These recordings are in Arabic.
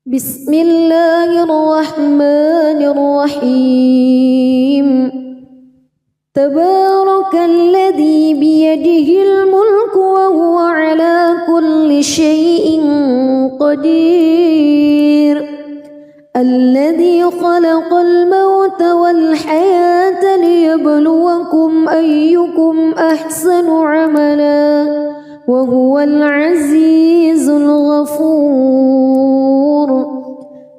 بسم الله الرحمن الرحيم تبارك الذي بيده الملك وهو على كل شيء قدير الذي خلق الموت والحياة ليبلوكم أيكم أحسن عملا وهو العزيز الغفور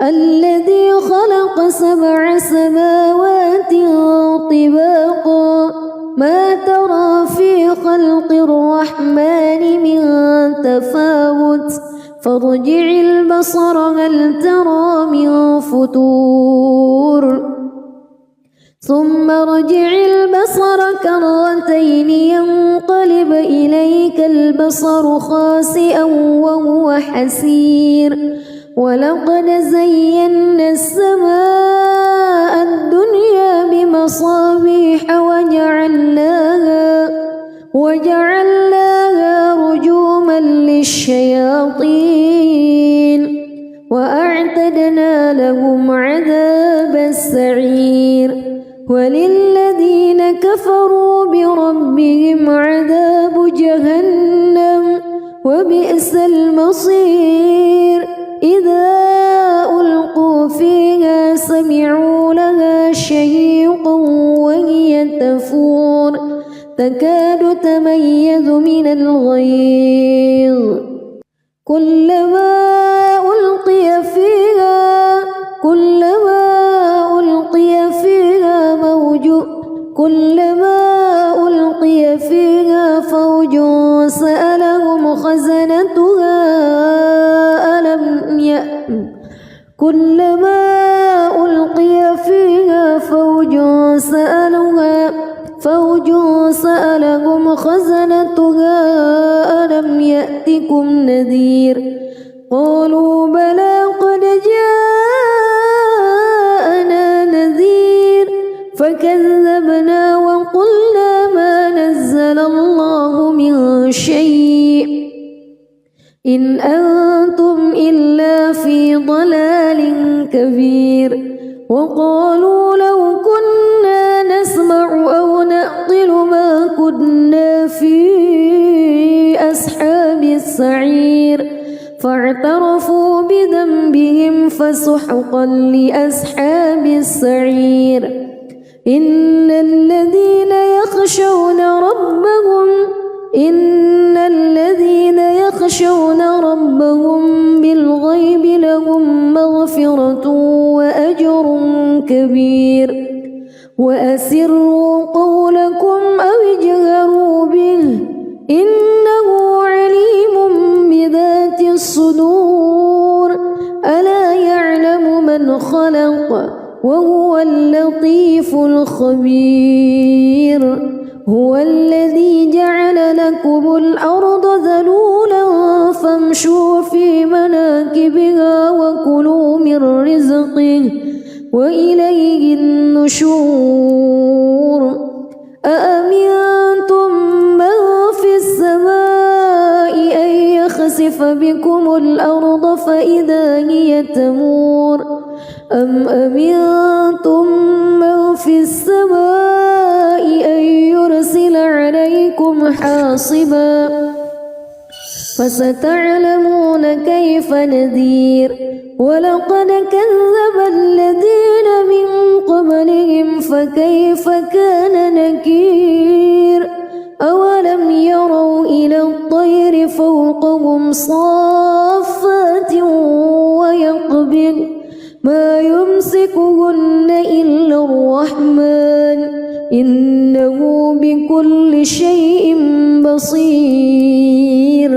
الذي خلق 7 سماوات طباقا ما ترى في خلق الرحمن من تفاوت فارجع البصر هل ترى من فتور ثم ارجع البصر كرتين ينقلب إليك البصر خاسئا وهو حسير ولقد زينا السماء الدنيا بمصابيح وجعلناها رجوما للشياطين وأعتدنا لهم عذاب السعير وللذين كفروا بربهم عذاب جهنم وبئس المصير إذا ألقوا فيها سمعوا لها شهيقا وهي تفور تكاد تميز من الغيظ كلما ألقي فيها فوج سألهم خزنتها ألم يأتكم نذير قالوا بلى قد جاءنا نذير فكذبنا وقلنا ما نزل الله من شيء إن أنتم إلا في ضلال كبير وقالوا لو كنا نسمع أو نعقل ما كنا في أصحاب السعير فاعترفوا بذنبهم فسحقا لأصحاب السعير إن الذين يخشون ربهم بالغيب لهم مغفرة وأجر كبير وأسروا قولكم أو اجهروا به إنه عليم بذات الصدور ألا يعلم من خلق وهو اللطيف الخبير هو الذي جعل لكم الأرض ذلولا فامشوا في مناكبها وكلوا من رزقه وإليه النشور أأمنتم من في السماء أن يخسف بكم الأرض فإذا هي تمور أم أمنتم من في السماء أن يرسل عليكم حاصبا فستعلمون كيف نذير ولقد كذب الذين من قبلهم فكيف كان نكير أولم يروا إلى الطير فوقهم صافات ويقبض ما يمسكهن إلا الرحمن إنه بكل شيء بصير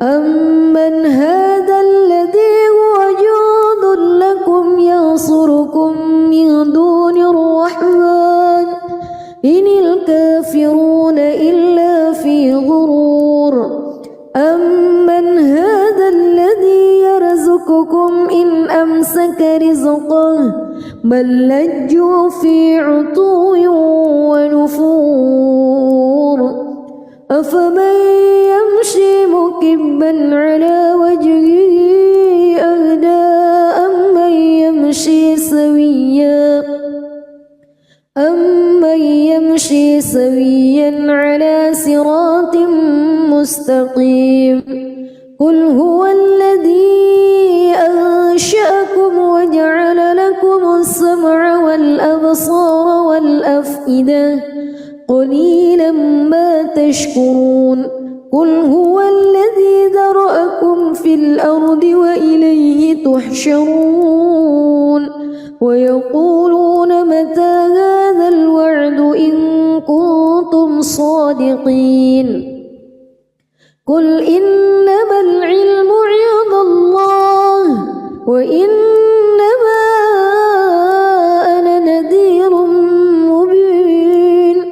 أمن هذا الذي هو جند لكم ينصركم من دون الرحمن إن الكافرون إلا في غرور أمن هذا الذي يرزقكم إن أمسك رزقه بل لجوا في عتو ونفور أفمن يمشي مكبا على وجهه أهدى سويا على صراط مستقيم قل هو الذي أنشأكم وجعل لكم السمع والأبصار والأفئدة قليلا ما تشكرون قل هو الذي ذرأكم في الأرض وإليه تحشرون ويقولون متى هذا الوعد إن كنتم صادقين قل إنما العلم عند الله وإنما أنا نذير مبين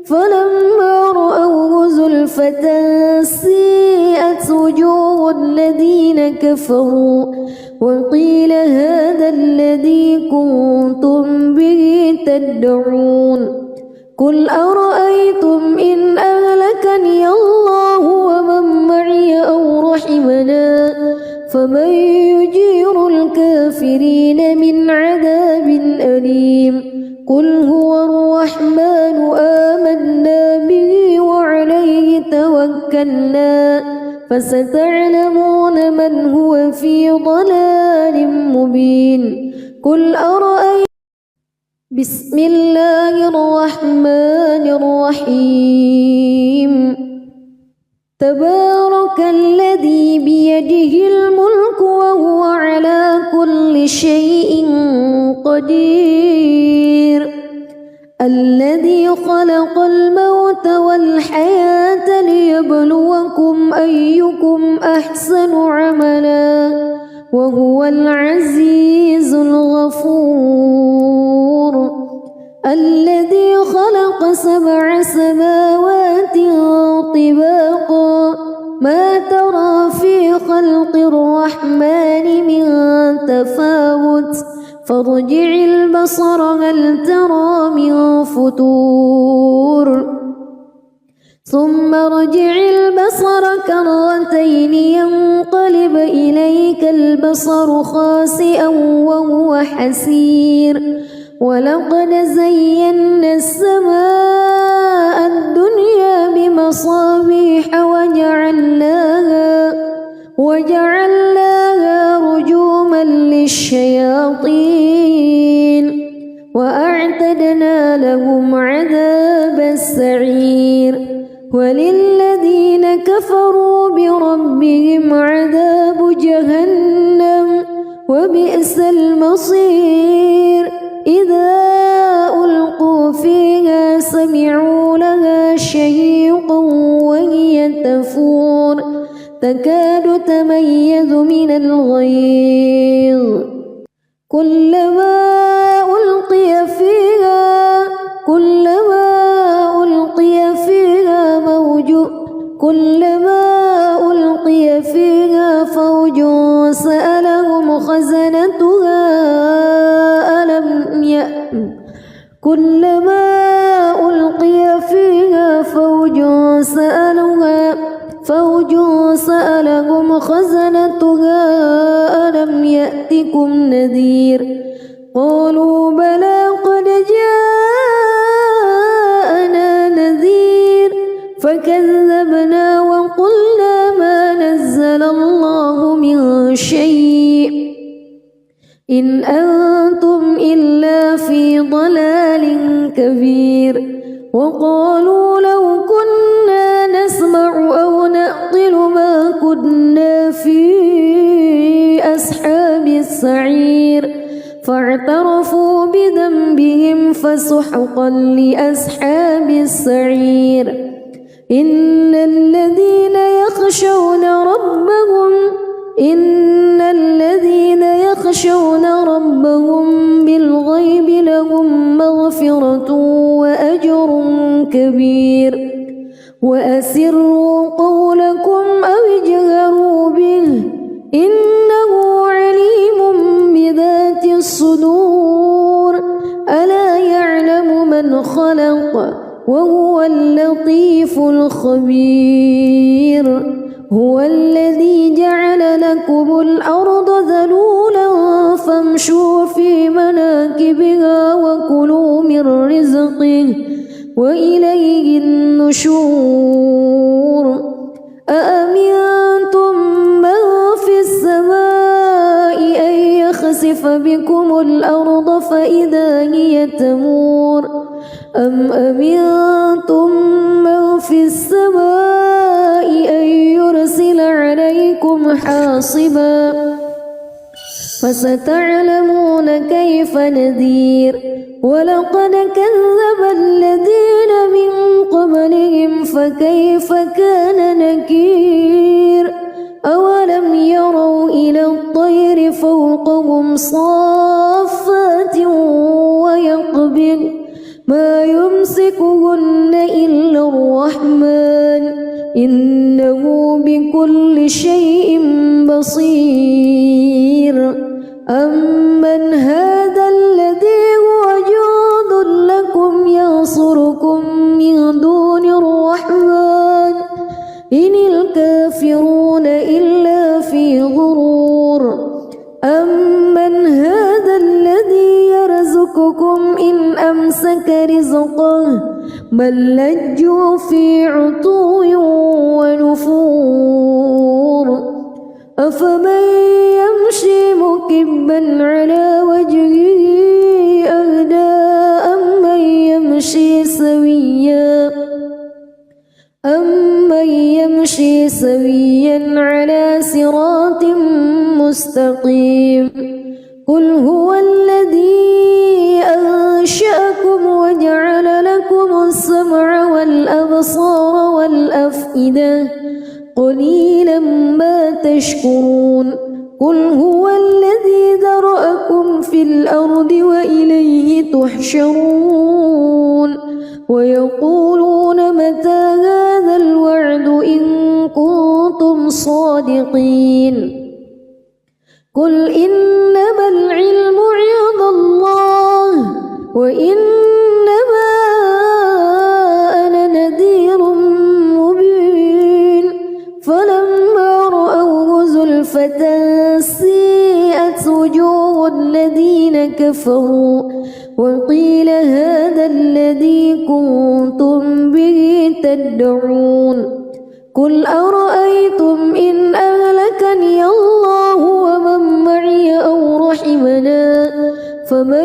فلما رأوه زلفة سيئت وجوه الذين كفروا وقيل هذا الذي كنتم به تدعون قل أرأيتم إن أهلكني الله ومن معي أو رحمنا فمن يجير الكافرين من عذاب أليم قل هو الرحمن آمنا به وعليه توكلنا فستعلمون من هو في ضلال مبين قل أرأيتم بسم الله الرحمن الرحيم تبارك الذي بيده الملك وهو على كل شيء قدير الذي خلق الموت والحياة ليبلوكم أيكم أحسن عملا وهو العزيز الغفور الذي خلق 7 سماوات طباقا ما ترى في خلق الرحمن من تفاوت فارجع البصر هل ترى من فتور ثم ارجع البصر كرتين ينقلب إليك البصر خاسئا وهو حسير ولقد زينا السماء الدنيا بمصابيح وجعلناها رجوما للشياطين وأعتدنا لهم عذاب السعير وللذين كفروا بربهم عذاب جهنم وبئس المصير إذا ألقوا فيها سمعوا لها شهيقا وهي تفور تكاد تميز من الغيظ كلما ألقي فيها فوج سألهم خزنتها ألم يأتكم نذير قالوا بلى قد جاءنا نذير فكذبنا وقلنا ما نزل الله من شيء إن أنتم إلا في ضلال كبير وقالوا لو كنا نسمع أو نعقل ما كنا في أصحاب السعير فاعترفوا بذنبهم فسحقا لأصحاب السعير إن الذين يخشون ربهم بالغيب لهم مغفرة وأجر كبير وأسروا قولكم أو اجهروا به إنه عليم بذات الصدور ألا يعلم من خلق وهو اللطيف الخبير هو الذي جعل لكم الأرض ذلولا فامشوا في مناكبها وكلوا من رزقه وإليه النشور أأمنتم من في السماء أن يخسف بكم الأرض فإذا هي تمور أم أمنتم من في السماء أن يرسل عليكم حاصبا فستعلمون كيف نذير ولقد كذب الذين من قبلهم فكيف كان نكير أولم يروا إلى الطير فوقهم صافات ويقبض ما يمسكهن إلا الرحمن إنه بكل شيء بصير أمن هذا الذي هو جند لكم ينصركم من دون الرحمن إن الكافرون إلا في غرور أمن هذا الذي يرزقكم إن أمسك رزقه بل لجوا في عتو ونفور أفمن يمشي مكبا على وجهه أهدى أمن يمشي سويا على صراط مستقيم قل هو الذي أنشأكم وجعل لكم السمع والأبصار والأفئدة قليلا ما تشكرون قل هو الذي ذرأكم في الأرض وإليه تحشرون ويقولون متى هذا الوعد إن كنتم صادقين قل إنما العلم عند الله وإنما أنا نذير مبين فلما رأوه زلفة سيئت وجوه الذين كفروا وقيل هذا الذي كنتم به تدعون قل أرأيتم إن أهلكني الله ومن معي أو رحمنا فمن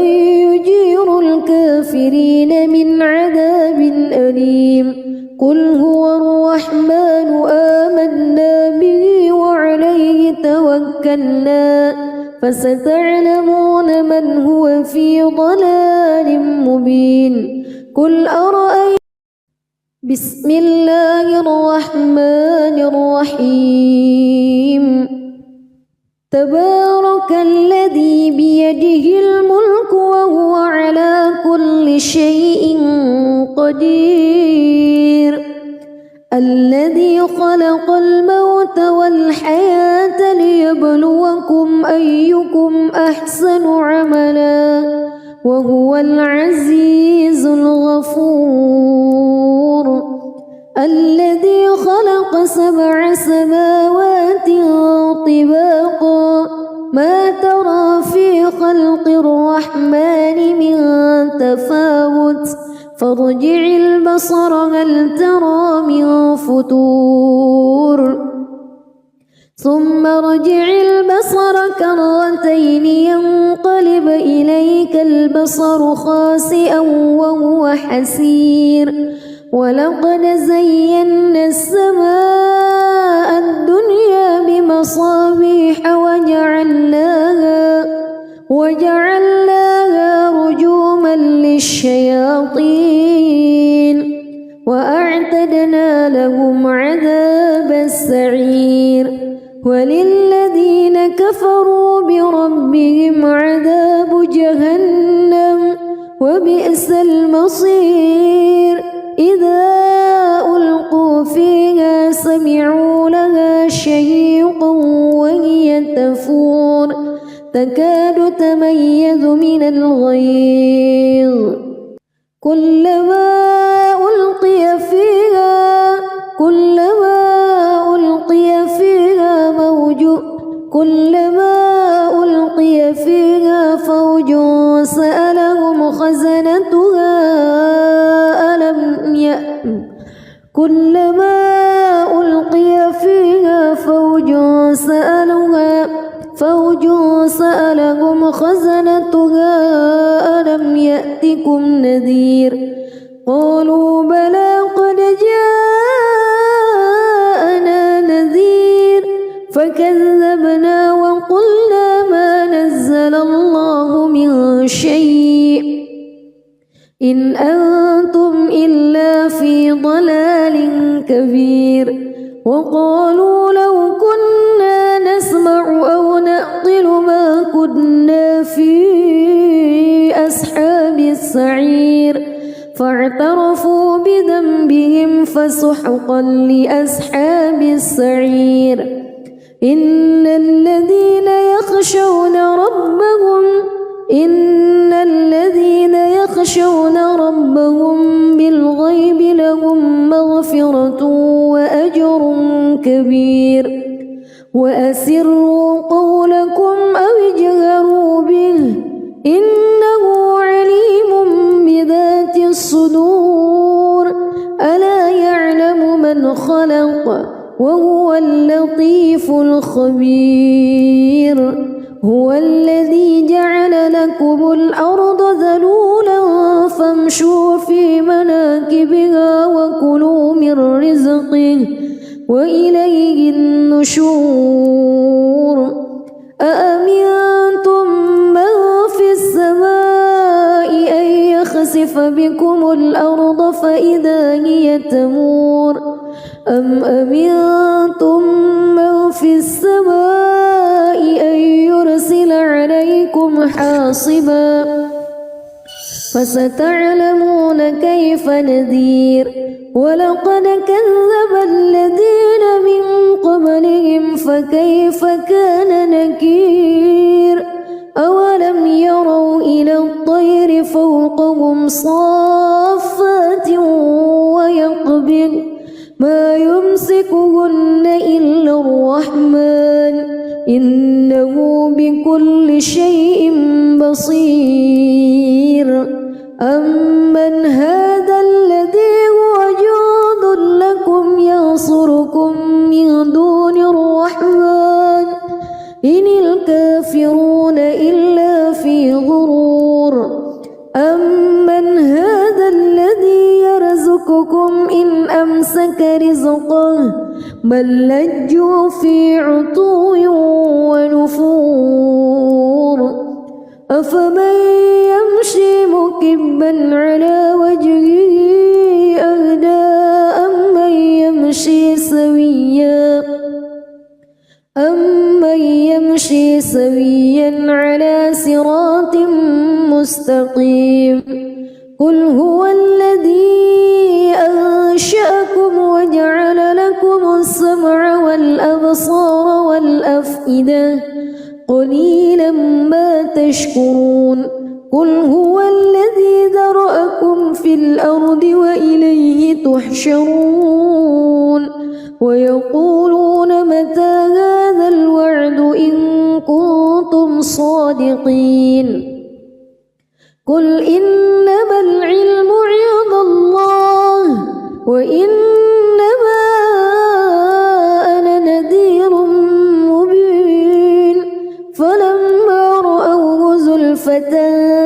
يجير الكافرين من عذاب أليم قل هو الرحمن آمنا به وعليه توكلنا فستعلمون من هو في ضلال مبين قل أرأيتم بسم الله الرحمن الرحيم تبارك الذي بيده الملك وهو على كل شيء قدير الذي خلق الموت والحياة ليبلوكم أيكم أحسن عملا وهو العزيز الغفور الذي خلق 7 سماوات طباقا ما ترى في خلق الرحمن من تفاوت فارجع البصر هل ترى من فتور ثم ارجع البصر كرتين ينقلب إليك البصر خاسئا وهو حسير ولقد زينا السماء الدنيا بمصابيح وجعلناها رجوما للشياطين وأعتدنا لهم عذاب السعير وللذين كفروا بربهم عذاب جهنم وبئس المصير إذا ألقوا فيها سمعوا لها شهيقا وهي تفور تكاد تميز من الغيظ كلما ألقي فيها فوج سألهم خزنتها ألم زوج سألهم خزنتها ألم يأتكم نذير قالوا بلى قد جاءنا نذير فكذبنا وقلنا ما نزل الله من شيء إن أنتم إلا في ضلال كبير وقالوا لو كنا نسمع أو نعقل ما كنا في أصحاب السعير فاعترفوا بذنبهم فسحقا لأصحاب السعير إن الذين يخشون ربهم بالغيب لهم مغفرة وأجر كبير وأسروا قولكم أو اجهروا به إنه عليم بذات الصدور ألا يعلم من خلق وهو اللطيف الخبير هو الذي جعل لكم الأرض ذلولا فامشوا في مناكبها وكلوا من رزقه وإليه النشور أأمنتم من في السماء أن يخسف بكم الأرض فإذا هي تمور أم أمنتم من في السماء أن يرسل عليكم حاصبا فستعلمون كيف نذير ولقد كذب الذين من قبلهم فكيف كان نكير أولم يروا إلى الطير فوقهم صافات ويقبض ما يمسكهن إلا الرحمن إنه بكل شيء بصير أمن هذا الذي هو جند لكم ينصركم من دون الرحمن إن الكافرون إلا في غرور أمن هذا الذي يرزقكم إن أمسك رزقه بل لجوا في عتو ونفور أفمن يمشي مكبا على وجهه أهدى أمن يمشي سويا على صراط مستقيم قل هو الذي أنشأكم وجعل لكم السمع والأبصار والأفئدة قليلا ما تشكرون قل هو الذي ذرأكم في الأرض وإليه تحشرون ويقولون متى هذا الوعد إن كنتم صادقين قل إنما العلم عند الله وإنما أنا نذير مبين فلما رأوه زلفة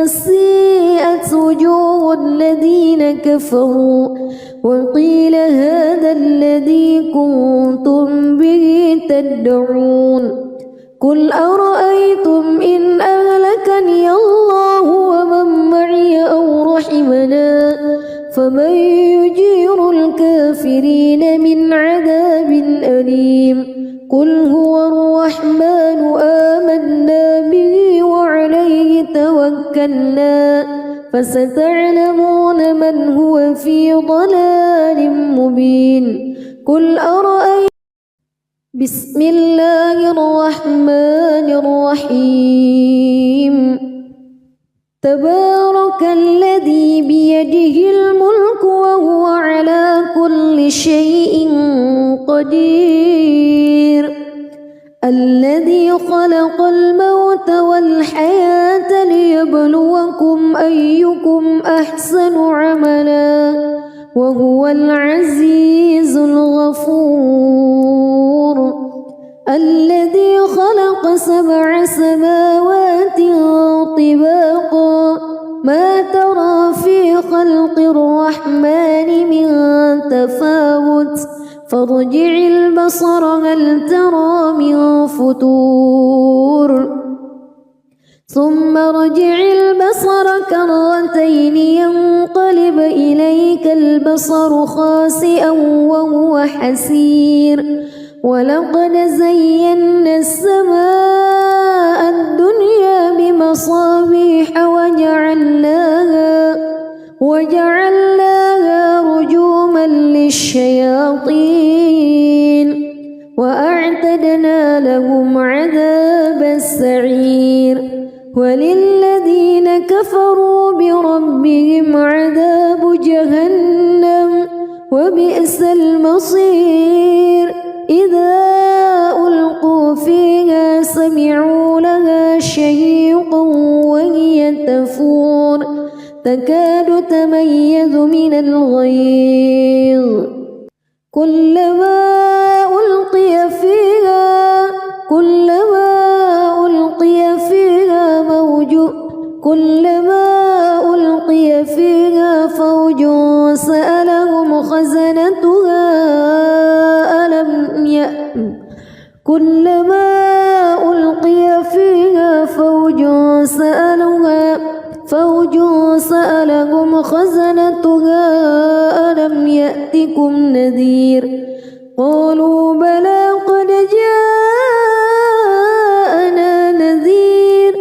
سيئت وجوه الذين كفروا وقيل هذا الذي كنتم به تدعون قل أرأيتم إن أهلكني الله ومن معي أو رحمنا فمن يجير الكافرين من عذاب أليم قل هو الرحمن آمنا به وعليه توكلنا فستعلمون من هو في ضلال مبين قل أرأيتم بسم الله الرحمن الرحيم تبارك الذي بيده الملك وهو على كل شيء قدير الذي خلق الموت والحياة ليبلوكم أيكم أحسن عملا وهو العزيز الغفور الذي خلق 7 سماوات طباقا ما ترى في خلق الرحمن من تفاوت فارجع البصر هل ترى من فتور ثم ارجع البصر كرتين ينقلب إليك البصر خاسئا وهو حسير ولقد زينا السماء الدنيا بمصابيح وجعلناها رجوما للشياطين وأعتدنا لهم عذاب السعير وللذين كفروا بربهم عذاب جهنم وبئس المصير إذا ألقوا فيها سمعوا لها شهيقا وهي تفور تكاد تميز من الغيظ كلما ألقي فيها فوج سألهم خزنتها ألم يأتكم نذير قالوا بلى قد جاءنا نذير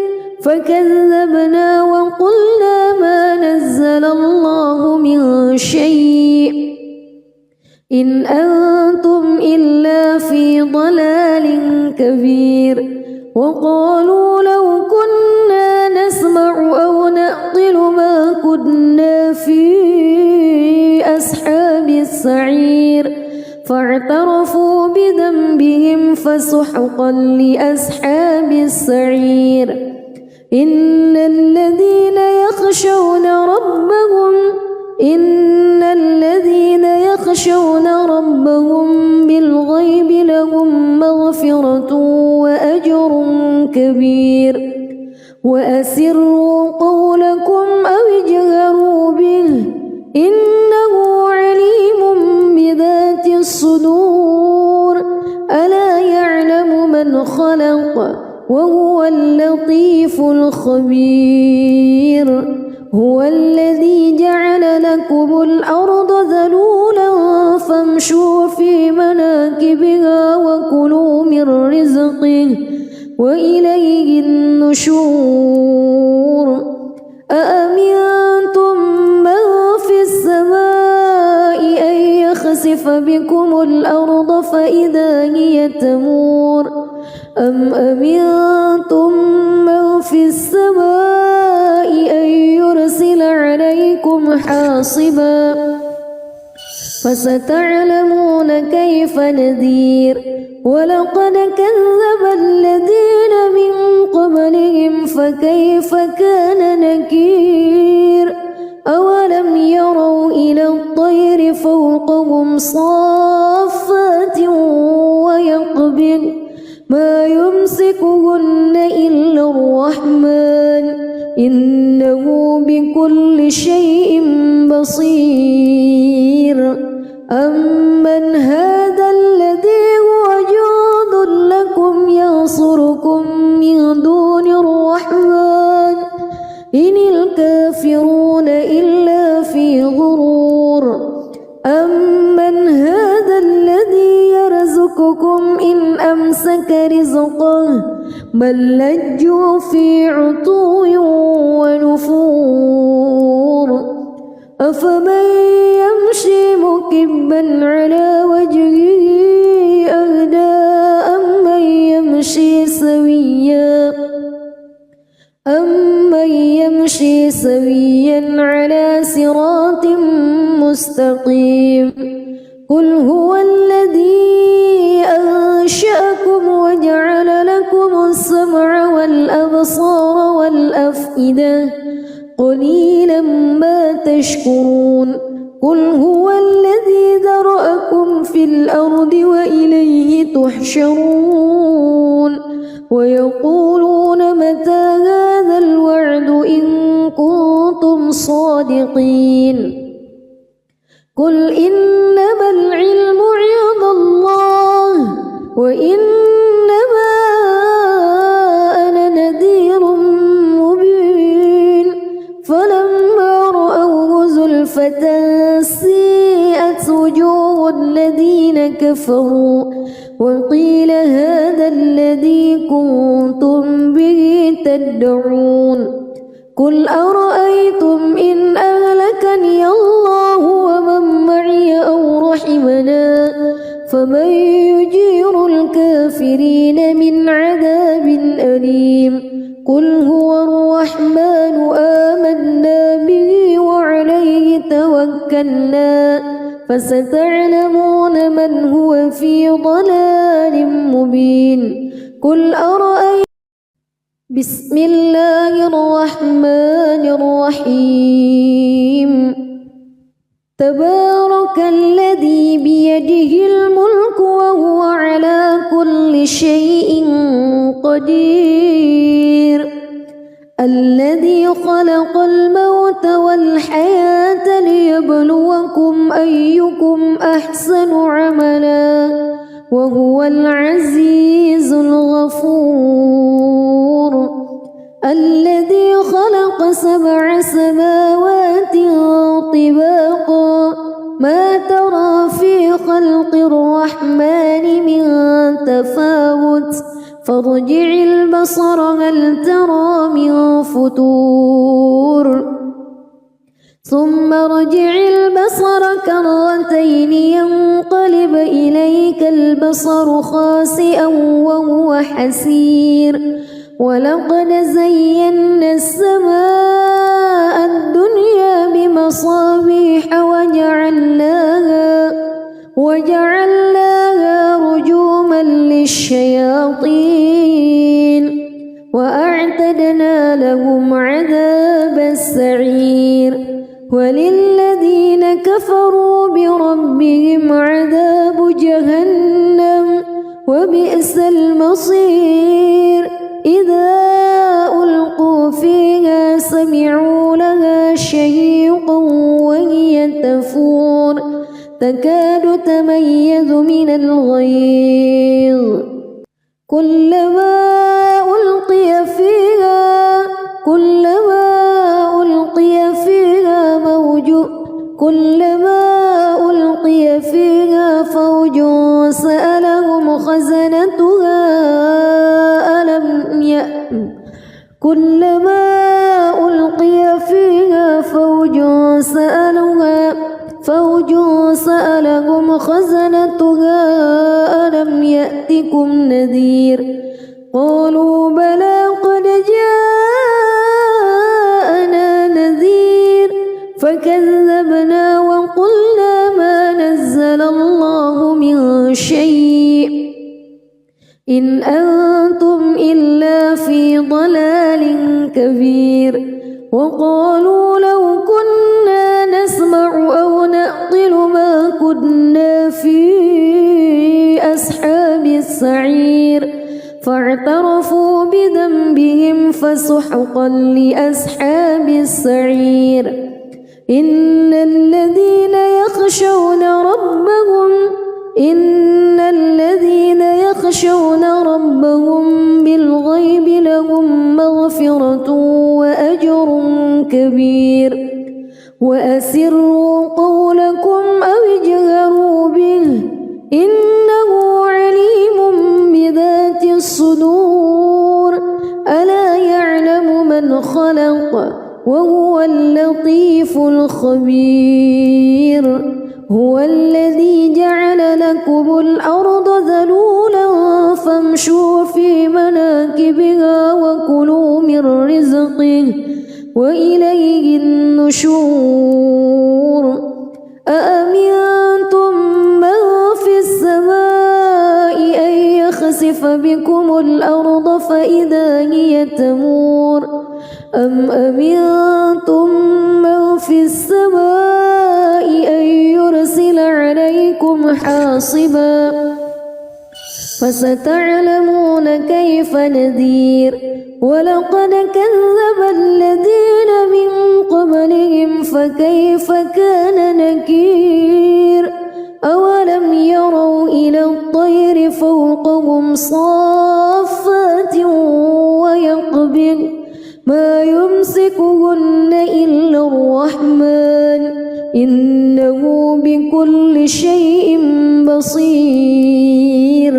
فكذبنا وقلنا ما نزل الله من شيء إن أنتم إلا في ضلال كبير وقالوا لو كنا نسمع أو نعقل ما كنا في أصحاب السعير فاعترفوا بذنبهم فسحقا لأصحاب السعير إن الذين يخشون ربهم بالغيب لهم مغفرة وأجر كبير وأسروا قولكم أو اجهروا به إنه عليم بذات الصدور ألا يعلم من خلق وهو اللطيف الخبير هو الذي جعل لكم الأرض ذلولا فامشوا في مناكبها وكلوا من رزقه وإليه النشور أأمنتم من في السماء أن يخسف بكم الأرض فإذا هي تمور أم أمنتم من في السماء أن يرسل عليكم حاصبا فستعلمون كيف نذير ولقد كذب الذين من قبلهم فكيف كان نكير أولم يروا إلى الطير فوقهم صافات ويقبض ما يمسكهن إلا الرحمن إنه بكل شيء بصير أمن هذا الذي هو جند لكم ينصركم من دون الرحمن إن الكافرون إلا في غرور أمن هذا الذي يرزقكم إن أمسك رزقه بل لجوا في عتو ونفور أفمن يمشي مكبا على وجهه أهدى أمن يمشي سويا على صراط مستقيم قل هو الذي أنشأكم وجعل لكم السمع والأبصار والأفئدة قليلا ما تشكرون قل هو الذي ذرأكم في الأرض وإليه تحشرون ويقولون متى هذا الوعد إن كنتم صادقين قل إنما العلم عند الله وإنما أنا نذير مبين فلما رأوه زلفة سيئت وجوه الذين كفروا وقيل هذا الذي كنتم به تدعون قل أرأيتم إن أهلكني الله ومن معي أو رحمنا فمن يجير الكافرين من عذاب أليم قل هو الرحمن آمنا به وعليه توكلنا فستعلمون من هو في ضلال مبين قل أرأيتم بسم الله الرحمن الرحيم تبارك الذي بيده الملك وهو على كل شيء قدير الذي خلق الموت والحياة ليبلوكم أيكم أحسن عملا وهو العزيز الغفور الذي خلق 7 سماوات طباقا ما ترى في خلق الرحمن من تفاوت فارجع البصر هل ترى من فتور ثم ارجع البصر كرتين ينقلب إليك البصر خاسئا وهو حسير ولقد زينا السماء الدنيا بمصابيح وجعلناها رجوما للشياطين وأعتدنا لهم عذاب السعير وللذين كفروا بربهم عذاب جهنم وبئس المصير إذا ألقوا فيها سمعوا لها شهيقا وهي تفور تكاد تميز من الغيظ كلما ألقي فيها فوج سألهم خزنتها كلما ألقي فيها فوج سألهم خزنتها ألم يأتكم نذير قالوا بلى قد جاءنا نذير فكذبنا وقلنا ما نزل الله من شيء إن أنتم إلا في ضلال كبير وقالوا لو كنا نسمع أو نعقل ما كنا في أصحاب السعير فاعترفوا بذنبهم فسحقا لأصحاب السعير إن الذين يخشون ربهم بالغيب لهم مغفرة وأجر كبير وأسروا قولكم أو اجهروا به إنه عليم بذات الصدور ألا يعلم من خلق وهو اللطيف الخبير هو الذي جعل لكم الأرض ذلولا فامشوا في مناكبها وكلوا من رزقه وإليه النشور أأمنتم من في السماء أن يخسف بكم الأرض فإذا هي تمور أم أمنتم من في السماء عليكم حاصبا فستعلمون كيف نذير ولقد كذب الذين من قبلهم فكيف كان نكير أولم يروا إلى الطير فوقهم صافات ويقبض ما يمسكهن إلا الرحمن إنه بكل شيء بصير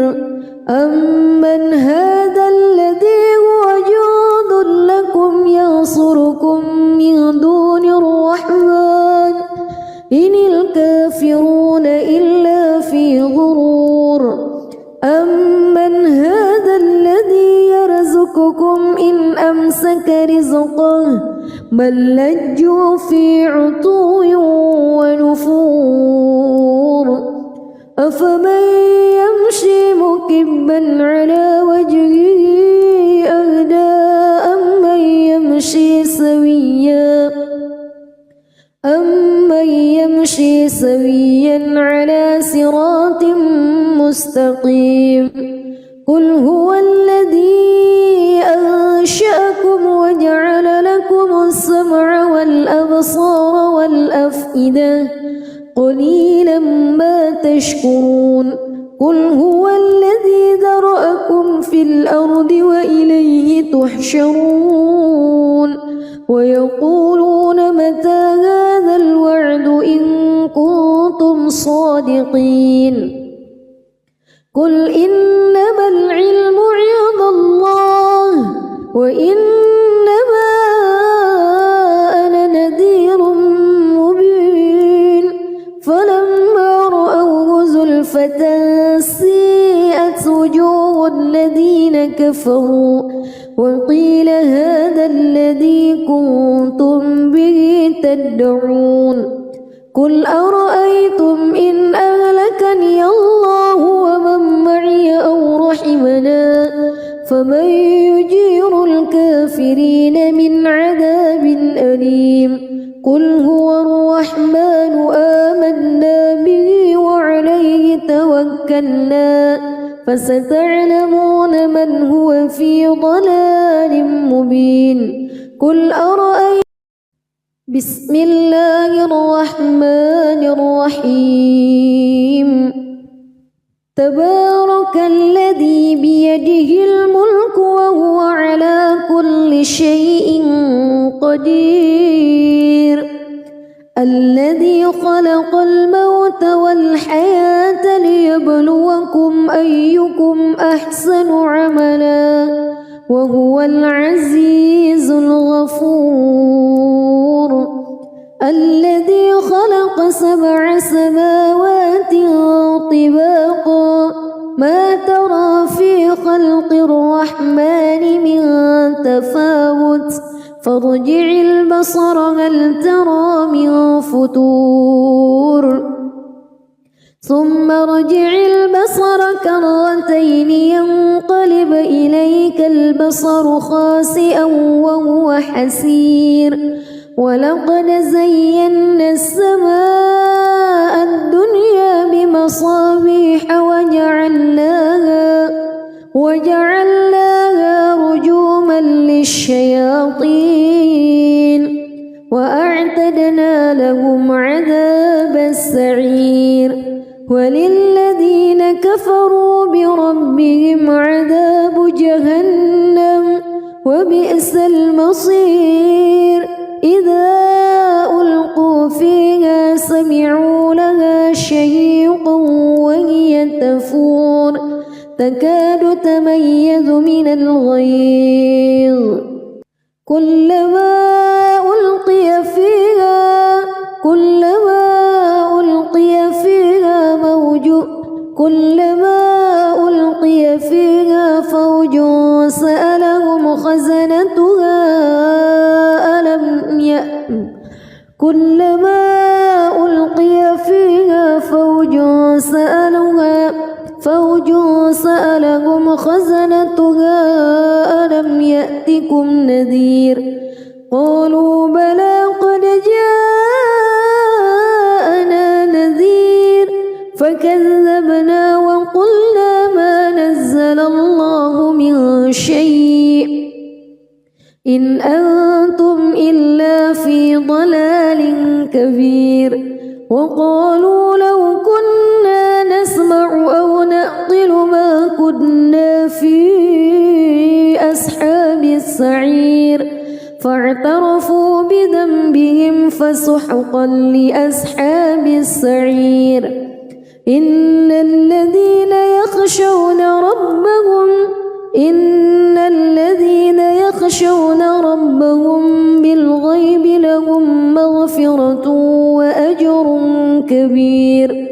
أمن هذا الذي هو جند لكم ينصركم من دون الرحمن إن الكافرون إلا في غرور أمن هذا الذي يرزقكم إن أمسك رزقه بل لجوا في عتو ونفور أفمن يمشي مكبا على وجهه أهدى أمن يمشي سويا على صراط مستقيم قل هو الذي أنشأكم وجعل لكم السمع والأبصار والأفئدة قليلا ما تشكرون قل هو الذي ذرأكم في الأرض وإليه تحشرون ويقولون متى هذا الوعد إن كنتم صادقين قل إنما العلم عند الله وإنما أنا نذير مبين فلما رأوه زلفة سيئت وجوه الذين كفروا وقيل هذا الذي كنتم به تدعون قل أرأيتم إن أهلكني الله ومن معي أو رحمنا فمن يجير الكافرين من عذاب أليم قل هو الرحمن آمنا به وعليه توكلنا فستعلمون من هو في ضلال مبين قل أرأيتم بسم الله الرحمن الرحيم تبارك الذي بيده الملك وهو على كل شيء قدير الذي خلق الموت والحياة ليبلوكم أيكم أحسن عملا وهو العزيز الغفور الذي خلق 7 سماوات طباقا ما ترى في خلق الرحمن من تفاوت فارجع البصر هل ترى من فتور ثم ارجع البصر كرتين ينقلب إليك البصر خاسئا وهو حسير ولقد زينا السماء الدنيا بمصابيح وجعلناها رجوما للشياطين وأعتدنا لهم عذاب السعير وللذين كفروا بربهم عذاب جهنم وبئس المصير إذا ألقوا فيها سمعوا لها شهيقا وهي تفور تكاد تميز من الغيظ كلما ألقي فيها فوج سألهم خزنتها كلما ألقي فيها فوج سألهم خزنتها ألم يأتكم نذير قالوا بلى قد جاءنا نذير فكذبنا وقلنا ما نزل الله من شيء إن أنتم إلا في ضلال كبير وقالوا لو كنا نسمع أو نعقل ما كنا في أصحاب السعير فاعترفوا بذنبهم فسحقا لأصحاب السعير إن الذين يخشون ربهم بالغيب لهم مغفرة وأجر كبير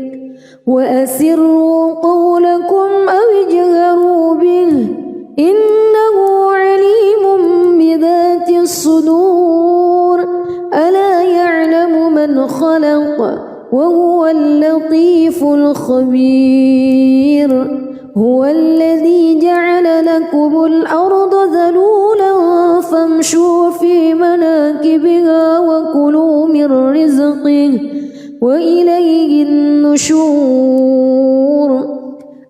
وأسروا قولكم أو اجهروا به إنه عليم بذات الصدور ألا يعلم من خلق وهو اللطيف الخبير هو الذي جعل لكم الأرض ذلولا فامشوا في مناكبها وكلوا من رزقه وإليه النشور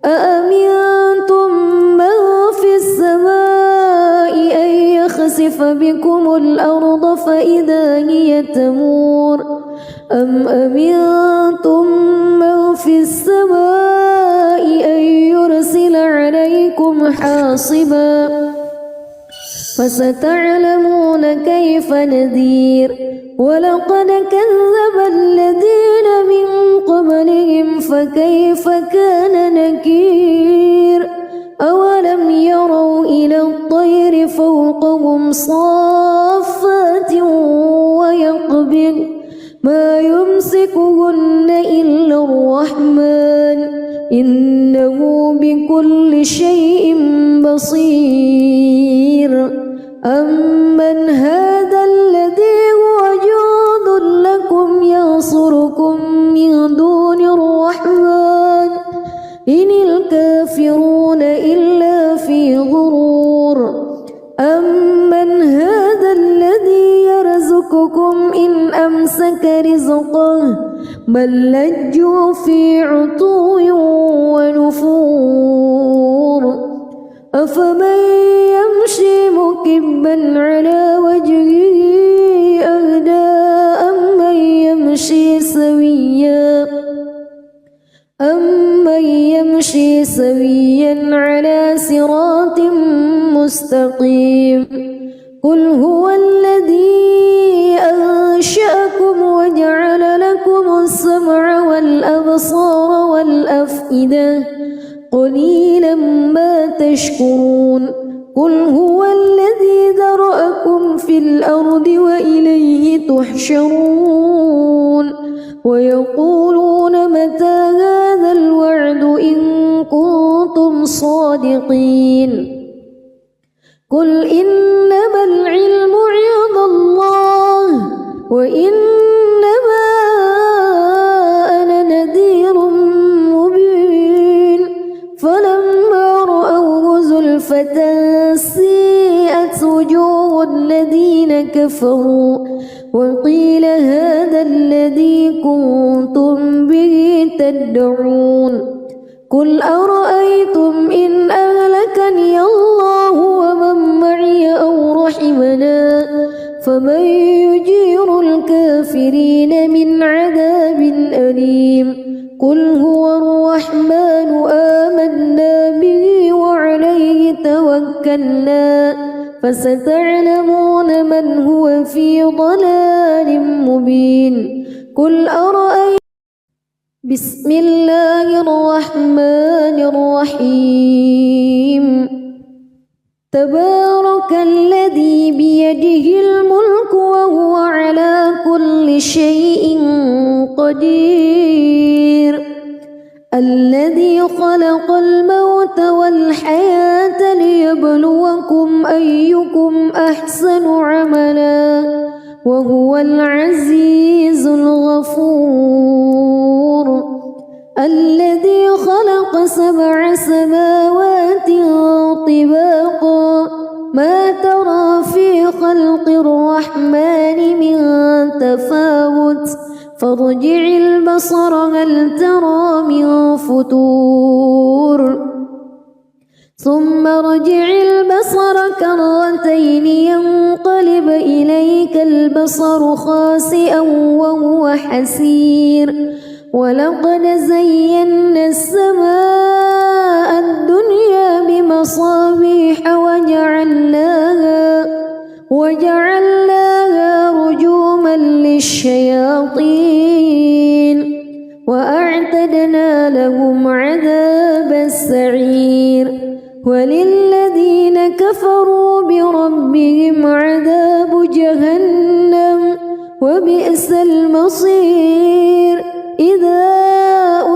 أأمنتم من في السماء أن يخسف بكم الأرض فإذا هي تمور أم أمنتم من في السماء أن يرسل عليكم حاصبا فستعلمون كيف نذير ولقد كذب الذين من قبلهم فكيف كان نكير أولم يروا إلى الطير فوقهم صافات ويقبض ما يمسكهن إلا الرحمن إنه بكل شيء بصير أمن هذا الذي هو جند لكم ينصركم من دون الرحمن إن الكافرون إلا في غرور أمن هذا الذي يرزقكم إن أمسك رزقه بل لجوا في عتو ونفور أفمن يمشي مكبا على وجهه أهدى أمن يمشي سويا على صراط مستقيم قل هو الذي أنشأكم وجعل لكم السمع والأبصار والأفئدة قليلا ما تشكرون قل هو الذي ذرأكم في الأرض وإليه تحشرون ويقولون متى هذا الوعد إن كنتم صادقين قل إنما العلم عند الله وإنما أنا نذير مبين فلما رأوه زلفة سيئت وجوه الذين كفروا وقيل هذا الذي كنتم به تدعون قل أرأيتم إن أهلكني الله ومن معي أو رحمنا فمن يجير الكافرين من عذاب أليم قل هو الرحمن آمنا به وعليه توكلنا فستعلمون من هو في ضلال مبين قل أرأيتم بسم الله الرحمن الرحيم تبارك الذي بيده الملك وهو على كل شيء قدير الذي خلق الموت والحياة ليبلوكم أيكم أحسن عملا وهو العزيز الغفور الذي خلق 7 سماوات طباقا ما ترى في خلق الرحمن من تفاوت فارجع البصر هل ترى من فطور ثم ارجع البصر كرتين ينقلب إليك البصر خاسئا وهو حسير ولقد زينا السماء الدنيا بمصابيح وجعلناها رجوما للشياطين وأعتدنا لهم عذاب السعير وللذين كفروا بربهم عذاب جهنم وبئس المصير إذا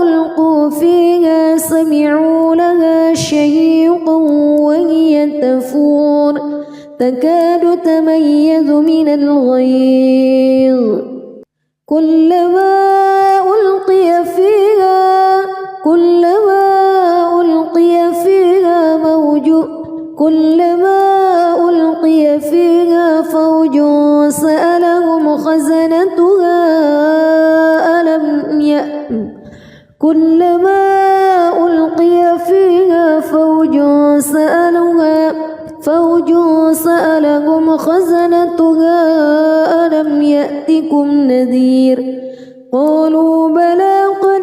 ألقوا فيها سمعوا لها شهيقا وهي تفور تكاد تميز من الغيظ كلما ألقي فيها فوج سألهم خزنتها ألم يأتكم نذير قالوا بلى قد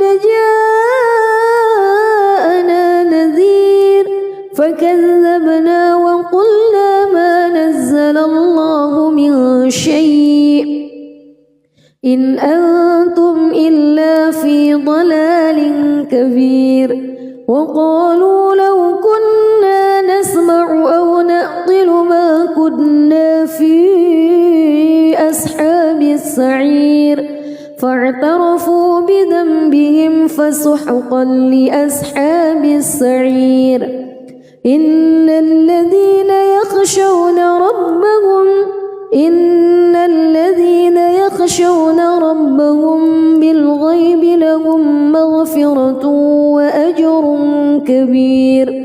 جاءنا نذير فكذبنا وقلنا ما نزل الله من شيء إن أنتم إلا في ضلال كبير وقالوا لو كنا نسمع أو نعقل ما كنا في أصحاب السعير فاعترفوا بذنبهم فسحقا لأصحاب السعير إن الذين يخشون ربهم بالغيب لهم مغفرة وأجر كبير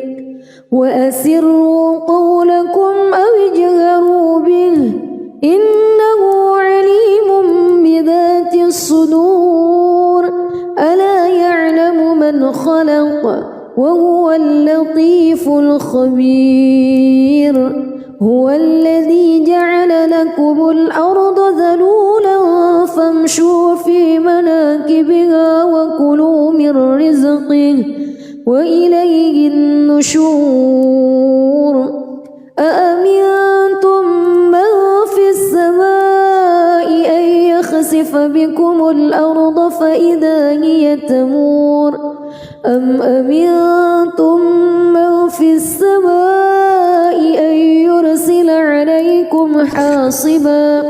وأسروا قولكم أو اجهروا به إنه عليم بذات الصدور ألا يعلم من خلق وهو اللطيف الخبير هو الذي جعل لكم الأرض ذلولا فامشوا في مناكبها وكلوا من رزقه وإليه النشور أأمنتم من في السماء أن يخسف بكم الأرض فإذا هي تمور أم أمنتم من في السماء أن يرسل عليكم حاصبا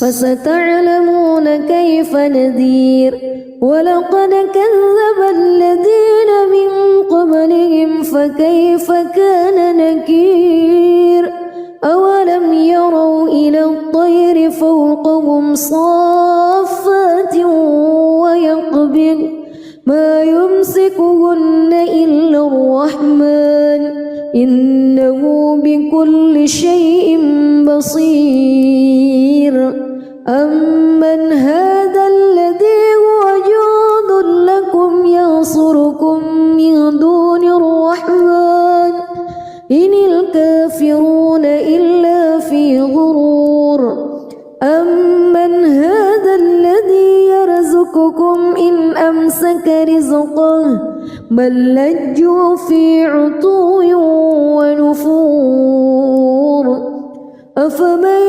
فستعلمون كيف نذير ولقد كذب الذين من قبلهم فكيف كان نكير أولم يروا إلى الطير فوقهم صافات ويقبض ما يمسكهن إلا الرحمن إنه بكل شيء بصير أمن هذا الذي هو جند لكم ينصركم من دون الرحمن إن الكافرون إلا في غرور أمن هذا الذي يرزقكم إن أمسك رزقه بل لجوا في عتو ونفور أفمن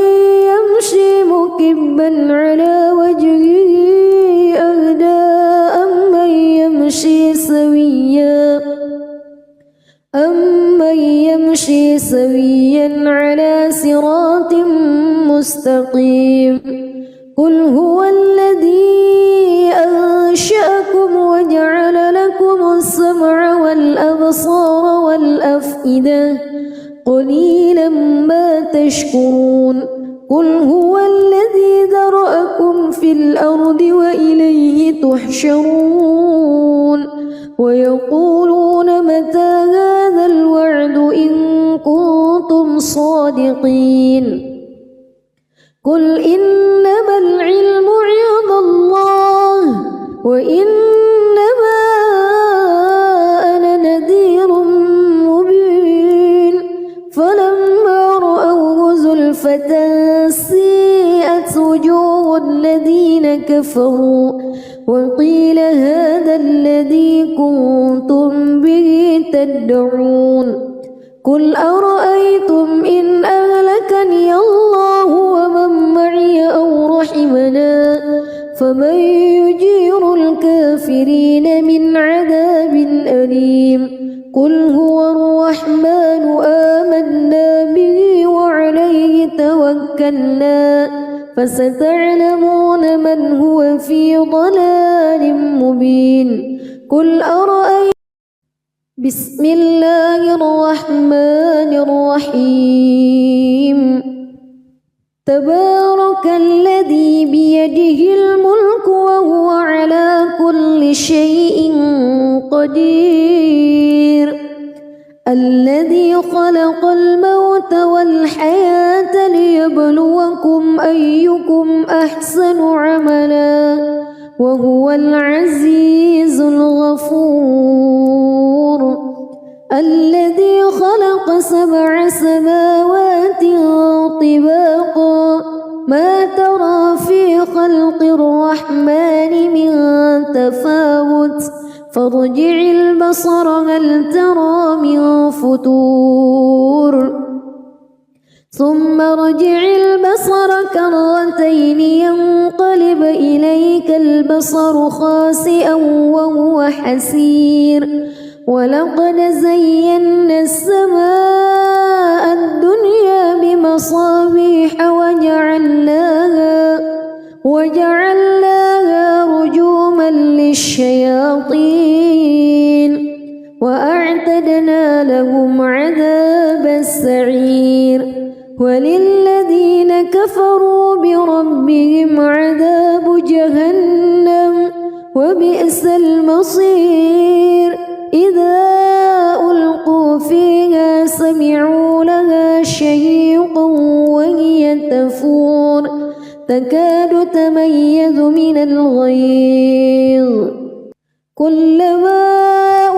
يمشي مكبا على وجهه أهدى أمن يمشي سويا على صراط مستقيم قل هو الذي أنشأكم وجعل لكم السمع والأبصار والأفئدة قليلا ما تشكرون قل هو الذي ذرأكم في الأرض وإليه تحشرون ويقولون متى هذا الوعد إن كنتم صادقين قل إنما العلم عند وإنما أنا نذير مبين فلما رأوه زلفة سيئت وجوه الذين كفروا وقيل هذا الذي كنتم به تدعون قل أرأيتم إن أهلكني الله ومن معي أو رحمنا فمن يجير الكافرين من عذاب أليم قل هو الرحمن آمنا به وعليه توكلنا فستعلمون من هو في ضلال مبين قل أرأيتم بسم الله الرحمن الرحيم تبارك الذي بيده الملك وهو على كل شيء قدير الذي خلق الموت والحياة ليبلوكم أيكم أحسن عملا وهو العزيز الغفور الذي خلق 7 سماوات طباقا ما ترى في خلق الرحمن من تفاوت فارجع البصر هل ترى من فتور ثم ارجع البصر كرتين ينقلب إليك البصر خاسئا وهو حسير ولقد زينا السماء الدنيا بمصابيح وجعلناها رجوما للشياطين وأعتدنا لهم عذاب السعير وللذين كفروا بربهم عذاب جهنم وبئس المصير إذا ألقوا فيها سمعوا لها شهيقا وهي تفور تكاد تميز من الغيظ كلما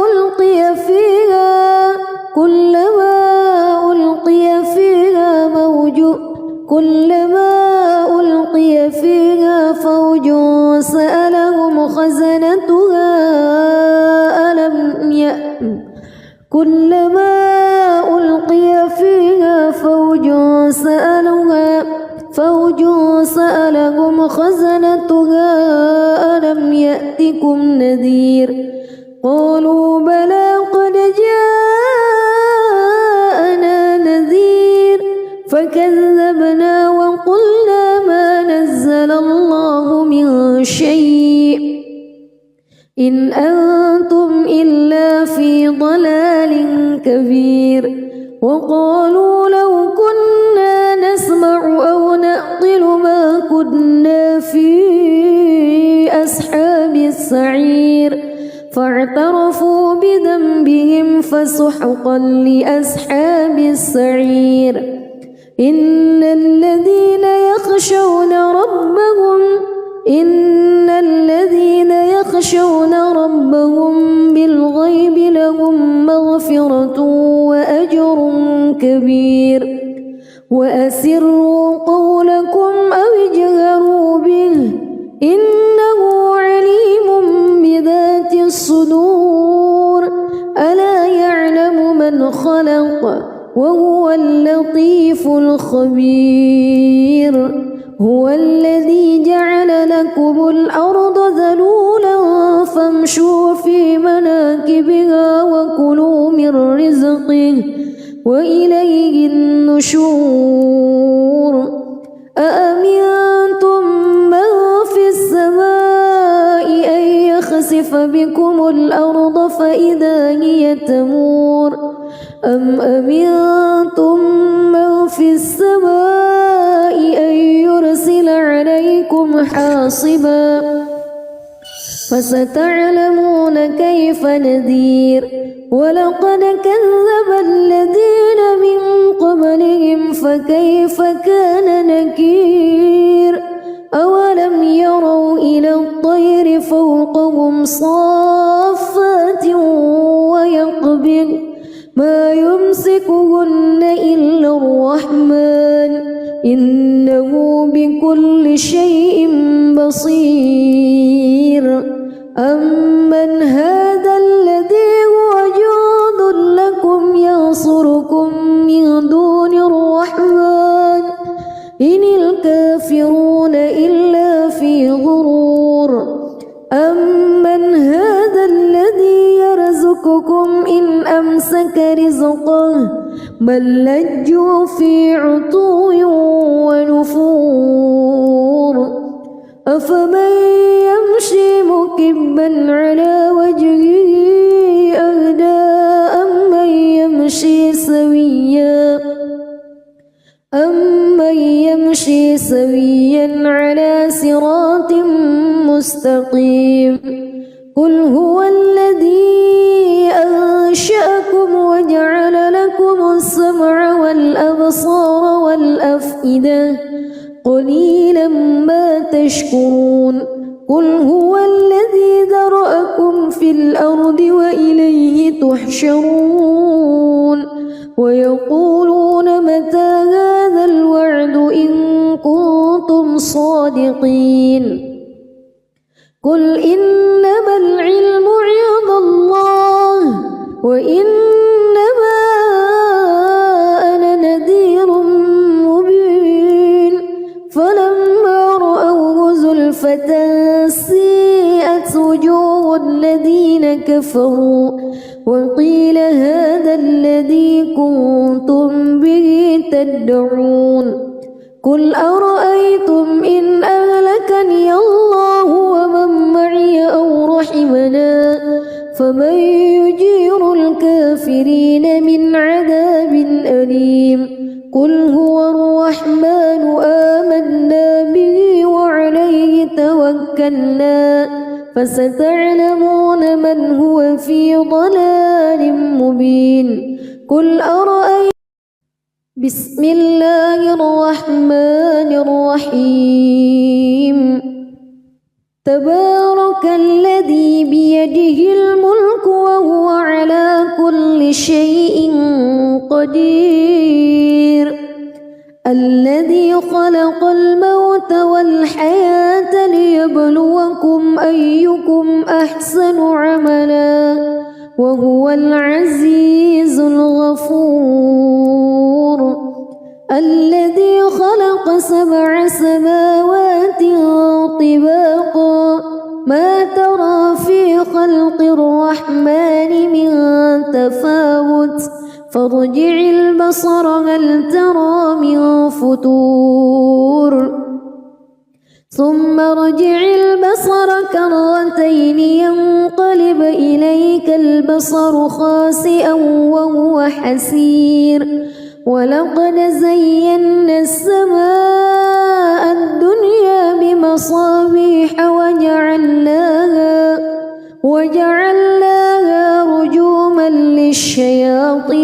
ألقي فيها فوج سألهم خزنتها كلما ألقي فيها فوج سألهم خزنتها ألم يأتكم نذير قالوا بلى قد جاءنا نذير فكذبنا وقلنا ما نزل الله من شيء إن أنتم إلا في ضلال كبير وقالوا لو كنا نسمع أو نعقل ما كنا في أصحاب السعير فاعترفوا بذنبهم فسحقا لأصحاب السعير إن الذين يخشون ربهم بالغيب لهم مغفرة وأجر كبير وأسروا قولكم أو اجهروا به إنه عليم بذات الصدور ألا يعلم من خلق وهو اللطيف الخبير هو الذي جعل لكم الأرض ذلولا فامشوا في مناكبها وكلوا من رزقه وإليه النشور أأمنتم من في السماء أن يخسف بكم الأرض فإذا هي تمور أم أمنتم من في السماء أن يرسل عليكم حاصبا فستعلمون كيف نذير ولقد كذب الذين من قبلهم فكيف كان نكير أولم يروا إلى الطير فوقهم صافات ويقبض ما يمسكهن إلا الرحمن إنه بكل شيء بصير أمن هذا الذي هو جند لكم ينصركم من دون الرحمن إن الكافرون إلا في غرور أمن هذا الذي يرزقكم إن أمسك رزقه بل لجوا في عتو ونفور أفمن يمشي مكبا على وجهه أهدى أمن يمشي سويا على صراط مستقيم قل هو الذي أنشأكم وجعل لكم السمع والأبصار والأفئدة قليلا ما تشكرون قل هو الذي ذرأكم في الأرض وإليه تحشرون ويقولون متى هذا الوعد إن كنتم صادقين قل إنما العلم عند الله وإنما أنا نذير مبين فلما رأوه زلفة سيئت وجوه الذين كفروا وقيل هذا الذي كنتم به تدعون قل أرأيتم إن أهلكني الله ومن معي أو رحمنا فمن يجير الكافرين من عذاب أليم قل هو الرحمن آمنا به وعليه توكلنا فستعلمون من هو في ضلال مبين قل أرأيتم بسم الله الرحمن الرحيم تبارك الذي بيده الملك وهو على كل شيء قدير الذي خلق الموت والحياة ليبلوكم أيكم أحسن عملا وهو العزيز الغفور الذي خلق 7 سماوات طباقا ما ترى في خلق الرحمن من تفاوت فارجع البصر هل ترى من فتور ثم ارجع البصر كرتين ينقلب إليك البصر خاسئا وهو حسير ولقد زينا السماء الدنيا بمصابيح وجعلناها رجوما للشياطين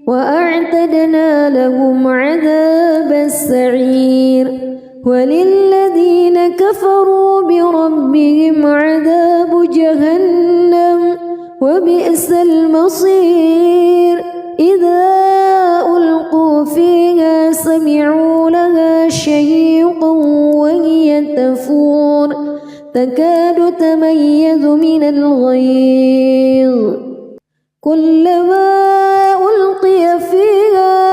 وأعتدنا لهم عذاب السعير وللذين كفروا بربهم عذاب جهنم وبئس المصير إذا ألقوا فيها سمعوا لها شهيقا وهي تفور تكاد تميز من الغيظ كلما ألقي فيها